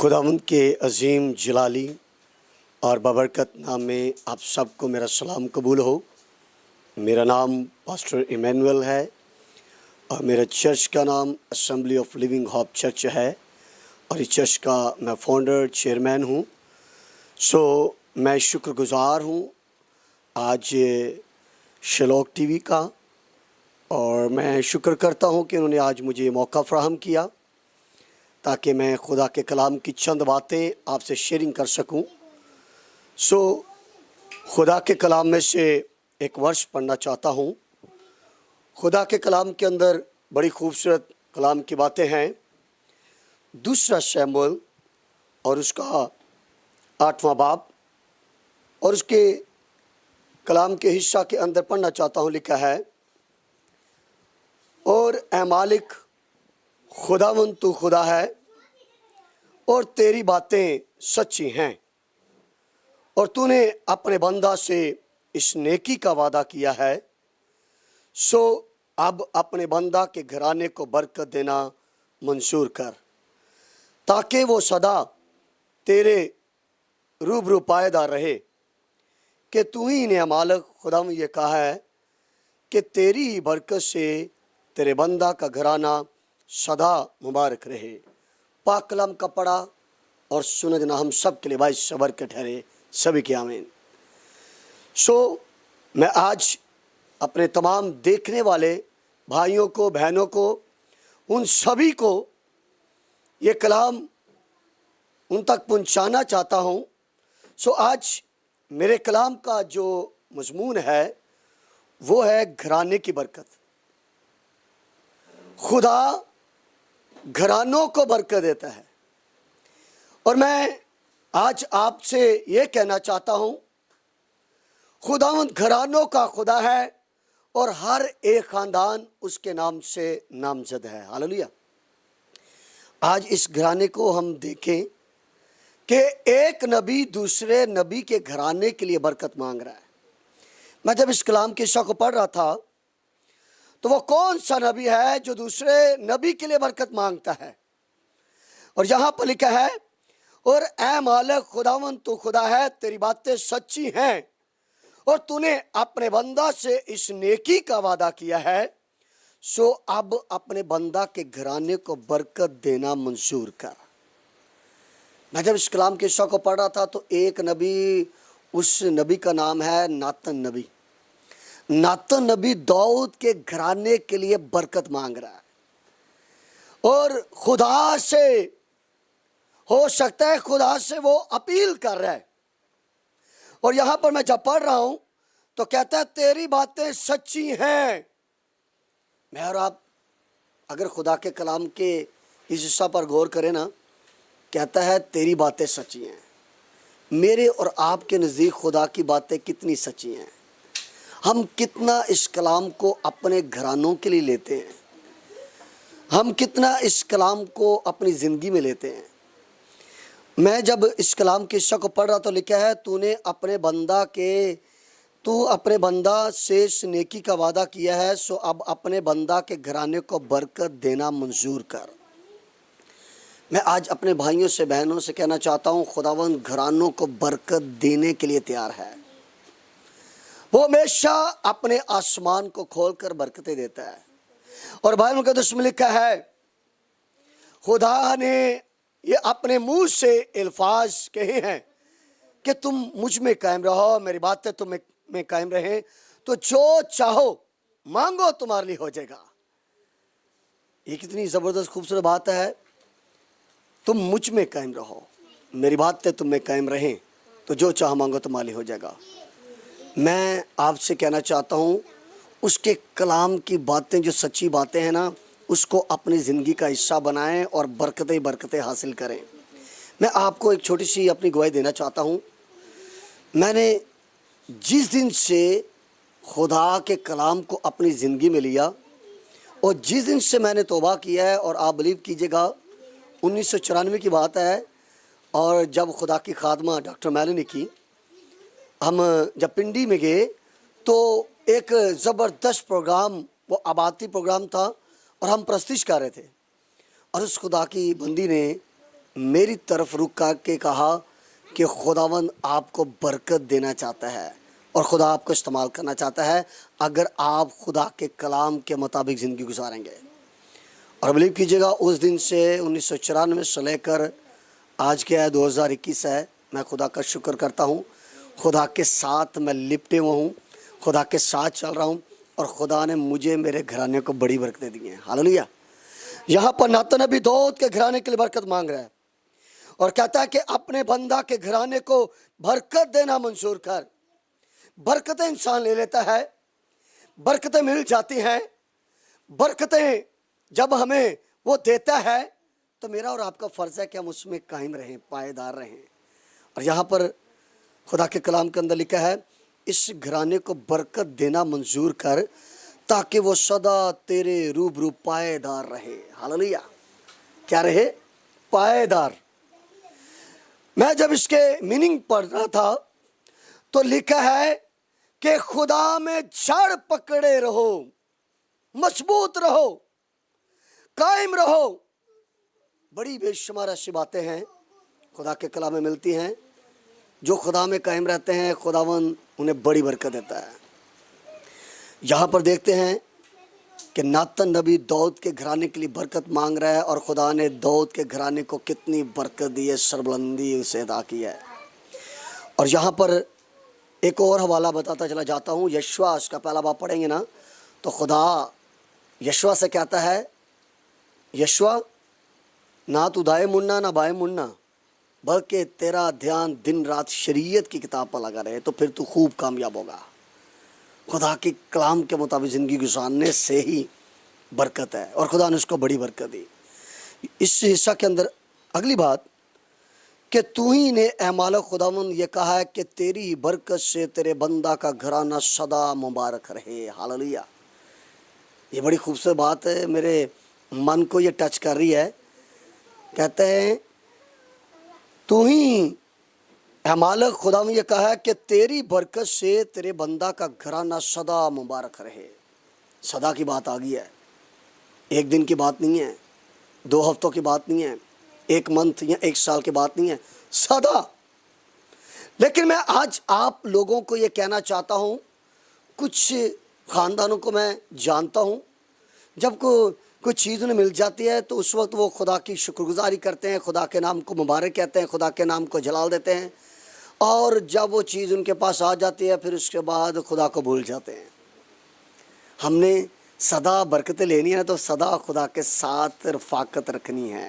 खुदावंद के अजीम जलाली और बबरकत नाम में आप सबको मेरा सलाम कबूल हो। मेरा नाम पास्टर इमैनुअल है और मेरा चर्च का नाम assembly of living hope church है और इस चर्च का मैं फाउंडर चेयरमैन हूँ। मैं शुक्रगुज़ार हूँ आज शलोक टीवी का, और मैं शुक्र करता हूँ कि उन्होंने आज मुझे मौका फ़राहम किया ताकि मैं खुदा के कलाम की चंद बातें आपसे शेयरिंग कर सकूं। खुदा के कलाम में से एक वर्ष पढ़ना चाहता हूं। खुदा के कलाम के अंदर बड़ी खूबसूरत कलाम की बातें हैं। दूसरा शमूएल और उसका 8वां बाब और उसके कलाम के हिस्सा के अंदर पढ़ना चाहता हूं। लिखा है, और ऐ मालिक खुदावंद तू खुदा है और तेरी बातें सच्ची हैं, और तूने अपने बंदा से इस नेकी का वादा किया है, सो अब अपने बंदा के घराने को बरकत देना मंजूर कर, ताकि वो सदा तेरे रूबरू पायेदार रहे कि तू ही ने मालिक खुदावंद ये कहा है कि तेरी ही बरकत से तेरे बंदा का घराना सदा मुबारक रहे। पाक कलाम का पढ़ा और सुन देना हम सब के लिए भाई सबर के ठहरे। सभी के आमीन। मैं आज अपने तमाम देखने वाले भाइयों को, बहनों को, उन सभी को ये कलाम उन तक पहुंचाना चाहता हूं। आज मेरे कलाम का जो मजमून है वो है घराने की बरकत। खुदा घरानों को बरकत देता है, और मैं आज आपसे ये कहना चाहता हूं, खुदावंद घरानों का खुदा है और हर एक खानदान उसके नाम से नामजद है। हालेलुया। आज इस घराने को हम देखें कि एक नबी दूसरे नबी के घराने के लिए बरकत मांग रहा है। मैं जब इस कलाम के हिस्सा को पढ़ रहा था तो वो कौन सा नबी है जो दूसरे नबी के लिए बरकत मांगता है। और यहाँ पर लिखा है, और ऐ मालिक खुदावंद तू खुदा है, तेरी बातें सच्ची हैं, और तूने अपने बंदा से इस नेकी का वादा किया है, सो अब अपने बंदा के घराने को बरकत देना मंजूर कर। मैं जब इस कलाम के हिस्सा को पढ़ रहा था तो एक नबी, उस नबी का नाम है नातन नबी। नातन नबी दाऊद के घराने के लिए बरकत मांग रहा है और खुदा से, हो सकता है खुदा से वो अपील कर रहा है। और यहां पर मैं जब पढ़ रहा हूं तो कहता है तेरी बातें सच्ची हैं। मैं और आप अगर खुदा के कलाम के इस हिस्सा पर गौर करें ना, कहता है तेरी बातें सच्ची हैं। मेरे और आपके नज़दीक खुदा की बातें कितनी सच्ची हैं? हम कितना इस कलाम को अपने घरानों के लिए लेते हैं? हम कितना इस कलाम को अपनी ज़िंदगी में लेते हैं? मैं जब इस कलाम के हिस्सा को पढ़ रहा तो लिखा है, तू अपने बंदा से इस नेकी का वादा किया है, सो अब अपने बंदा के घराने को बरकत देना मंजूर कर। मैं आज अपने भाइयों से, बहनों से कहना चाहता हूँ, खुदावंद घरानों को बरकत देने के लिए तैयार है। वो हमेशा अपने आसमान को खोलकर बरकतें देता है। और बाइबल मुक़द्दस में लिखा है, खुदा ने ये अपने मुंह से अल्फाज कहे हैं कि तुम मुझ में कायम रहो, मेरी बातें तुम में कायम रहे, तो जो चाहो मांगो तुम्हारे लिए हो जाएगा। ये कितनी ज़बरदस्त खूबसूरत बात है। तुम मुझ में कायम रहो, मेरी बातें तुम में कायम रहें, तो जो चाहो मांगो तुम्हारे लिए हो जाएगा। मैं आपसे कहना चाहता हूँ, उसके कलाम की बातें, जो सच्ची बातें हैं ना, उसको अपनी ज़िंदगी का हिस्सा बनाएं और बरकतें बरकतें हासिल करें। मैं आपको एक छोटी सी अपनी गवाही देना चाहता हूँ। मैंने जिस दिन से खुदा के कलाम को अपनी ज़िंदगी में लिया और जिस दिन से मैंने तौबा किया है, और आप बिलीव कीजिएगा 1994 की बात है, और जब खुदा की खादमा डॉक्टर मैलनी की, हम जब पिंडी में गए तो एक ज़बरदस्त प्रोग्राम, वो आबादी प्रोग्राम था और हम प्रस्तुति कर रहे थे, और उस खुदा की बंदी ने मेरी तरफ रुक के कहा कि खुदावंद आपको बरकत देना चाहता है और खुदा आपको इस्तेमाल करना चाहता है अगर आप खुदा के कलाम के मुताबिक ज़िंदगी गुजारेंगे। और बिलीव कीजिएगा, उस दिन से 1994 से लेकर आज के 2021 है, मैं खुदा का शुक्र करता हूँ। खुदा के साथ मैं लिपटे हुआ हूँ, खुदा के साथ चल रहा हूँ और खुदा ने मुझे मेरे घराने को बड़ी बरकतें दी हैं। हालेलुया। यहाँ पर नातन नबी दाऊद के घराने के लिए बरकत मांग रहा है और कहता है कि अपने बंदा के घराने को बरकत देना मंजूर कर। बरकतें इंसान ले लेता है, बरकतें मिल जाती हैं, बरकतें जब हमें वो देता है तो मेरा और आपका फ़र्ज़ है कि हम उसमें कायम रहें, पायेदार रहें। और यहाँ पर खुदा के कलाम के अंदर लिखा है, इस घराने को बरकत देना मंजूर कर ताकि वो सदा तेरे रूबरू पायेदार रहे। हालेलुया। क्या रहे? पायेदार। मैं जब इसके मीनिंग पढ़ रहा था तो लिखा है कि खुदा में जड़ पकड़े रहो, मजबूत रहो, कायम रहो। बड़ी बेशुमार ऐसी बातें हैं खुदा के कलाम में मिलती हैं। जो खुदा में कायम रहते हैं, खुदावन उन्हें बड़ी बरकत देता है। यहाँ पर देखते हैं कि नातन नबी दाऊद के घराने के लिए बरकत मांग रहा है और खुदा ने दाऊद के घराने को कितनी बरकत दी है, सरबुलंदी से अदा की है। और यहाँ पर एक और हवाला बताता चला जाता हूँ। यशवा उसका पहला बाब पढ़ेंगे ना तो खुदा यशवा से कहता है, यशवा ना तू दाएं मुड़ना ना बाएं मुड़ना, बल्कि तेरा ध्यान दिन रात शरीयत की किताब पर लगा रहे, तो फिर तू खूब कामयाब होगा। खुदा के कलाम के मुताबिक ज़िंदगी गुजारने से ही बरकत है और खुदा ने उसको बड़ी बरकत दी। इस हिस्सा के अंदर अगली बात कि तू ही ने ऐ मालिक खुदावंद ये कहा है कि तेरी बरकत से तेरे बंदा का घराना सदा मुबारक रहे। हालेलुया। ये बड़ी खूबसूरत बात है, मेरे मन को ये टच कर रही है। कहते हैं तू ही ऐ मालिक खुदावंद ये कहा है कि तेरी बरकत से तेरे बंदा का घराना सदा मुबारक रहे। सदा की बात आ गई है, एक दिन की बात नहीं है, 2 हफ्तों की बात नहीं है, 1 मंथ या 1 साल की बात नहीं है, सदा। लेकिन मैं आज आप लोगों को ये कहना चाहता हूँ, कुछ ख़ानदानों को मैं जानता हूँ, जब कोई चीज़ उन्हें मिल जाती है तो उस वक्त वो खुदा की शुक्रगुजारी करते हैं, खुदा के नाम को मुबारक कहते हैं, खुदा के नाम को जलाल देते हैं। और जब वो चीज़ उनके पास आ जाती है फिर उसके बाद खुदा को भूल जाते हैं। हमने सदा बरकतें लेनी है तो सदा खुदा के साथ रफ़ाकत रखनी है।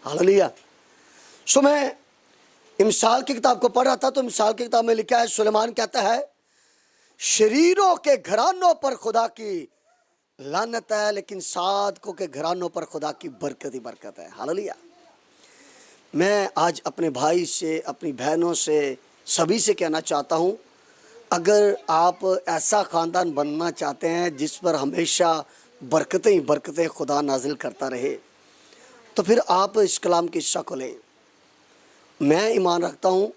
हालेलुया। सो मैं मिसाल की किताब को पढ़ रहा था तो मिसाल की किताब में लिखा है, सुलेमान कहता है शरीरों के घरानों पर खुदा की लानत है, लेकिन सादकों के घरानों पर खुदा की बरकत ही बरकत है। हालेलुया। मैं आज अपने भाई से, अपनी बहनों से, सभी से कहना चाहता हूँ, अगर आप ऐसा ख़ानदान बनना चाहते हैं जिस पर हमेशा बरकतें ही बरकतें खुदा नाजिल करता रहे, तो फिर आप इस कलाम की हिस्सा को लें। मैं ईमान रखता हूँ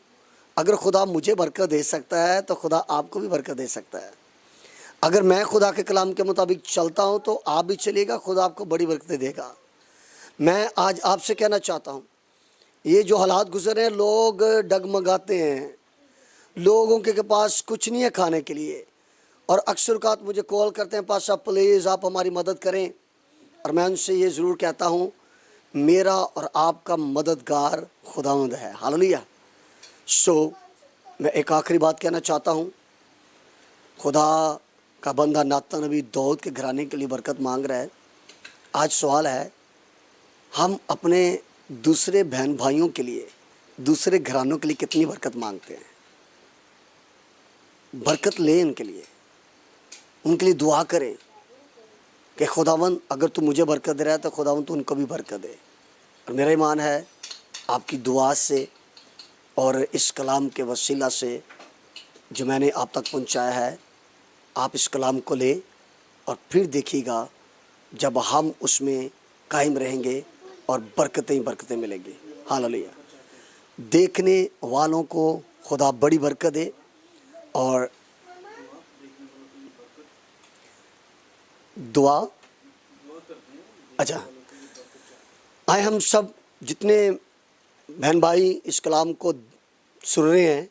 अगर खुदा मुझे बरकत दे सकता है तो खुदा आपको भी बरकत दे सकता है। अगर मैं खुदा के कलाम के मुताबिक चलता हूँ तो आप भी चलिएगा, खुदा आपको बड़ी बरकतें देगा। मैं आज आपसे कहना चाहता हूँ, ये जो हालात गुजर रहे हैं, लोग डगमगाते हैं, लोगों के पास कुछ नहीं है खाने के लिए, और अक्सर औक़ात मुझे कॉल करते हैं, पास साहब प्लीज़ आप हमारी मदद करें। और मैं उनसे ये ज़रूर कहता हूँ, मेरा और आपका मददगार खुदावंद है। हालेलुया। सो मैं एक आखिरी बात कहना चाहता हूँ, खुदा का बंदा नातन नबी दाऊद के घराने के लिए बरकत मांग रहा है। आज सवाल है, हम अपने दूसरे बहन भाइयों के लिए, दूसरे घरानों के लिए कितनी बरकत मांगते हैं? बरकत लें उनके लिए दुआ करें कि खुदावंद अगर तू मुझे बरकत दे रहा है तो खुदावंद तू उनको भी बरकत दे। और मेरा ईमान है आपकी दुआ से और इस कलाम के वसीला से जो मैंने आप तक पहुंचाया है, आप इस कलाम को लें और फिर देखिएगा जब हम उसमें कायम रहेंगे और बरकतें ही बरकतें मिलेंगी। हालेलुया। देखने वालों को खुदा बड़ी बरकत दे। और दुआ, अच्छा आए हम सब जितने बहन भाई इस कलाम को सुन रहे हैं,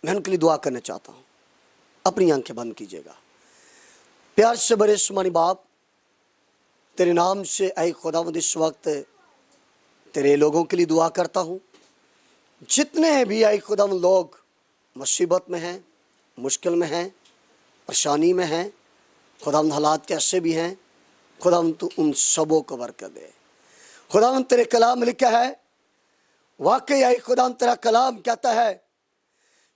मैं उनके लिए दुआ करना चाहता हूँ। अपनी आंखें बंद कीजिएगा। प्यार से बड़े सुमानी बाप, तेरे नाम से ऐ खुदावंद इस वक्त तेरे लोगों के लिए दुआ करता हूँ। जितने भी ऐ खुदावंद लोग मुसीबत में हैं, मुश्किल में हैं, परेशानी में हैं, खुदावंद हालात कैसे भी हैं, खुदावंद तू उन सबों को बरकत दे। खुदावंद तेरे कलाम में लिखा है, वाकई ऐ खुदावंद तेरा कलाम कहता है,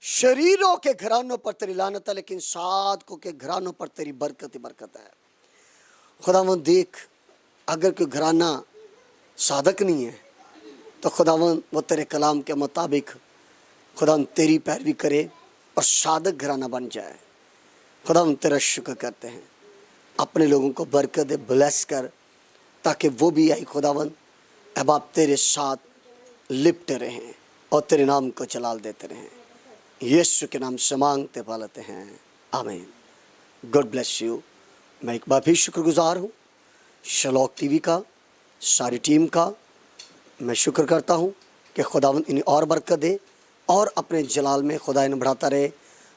शरीरों के घरानों पर तेरी लानत है, लेकिन साधकों के घरानों पर तेरी बरकत ही बरकत है। खुदावंद देख, अगर कोई घराना साधक नहीं है तो खुदावंद वो तेरे कलाम के मुताबिक खुदावंद तेरी पैरवी करे और साधक घराना बन जाए। खुदावंद तेरा शुक्र करते हैं, अपने लोगों को बरकत दे, ब्लेस कर, ताकि वो भी आई खुदावंद अब आप तेरे साथ लिपटे रहें और तेरे नाम को जलाल देते रहें। यीशु के नाम से मांगते पालते हैं, आमीन। God bless you. मैं एक बार फिर शुक्रगुजार हूँ शलोक टीवी का, सारी टीम का। मैं शुक्र करता हूँ कि खुदावंद इन्हें और बरकत दे और अपने जलाल में खुदा इन्हें बढ़ाता रहे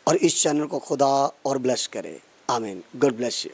और इस चैनल को खुदा और ब्लेस करे, आमीन। God bless you.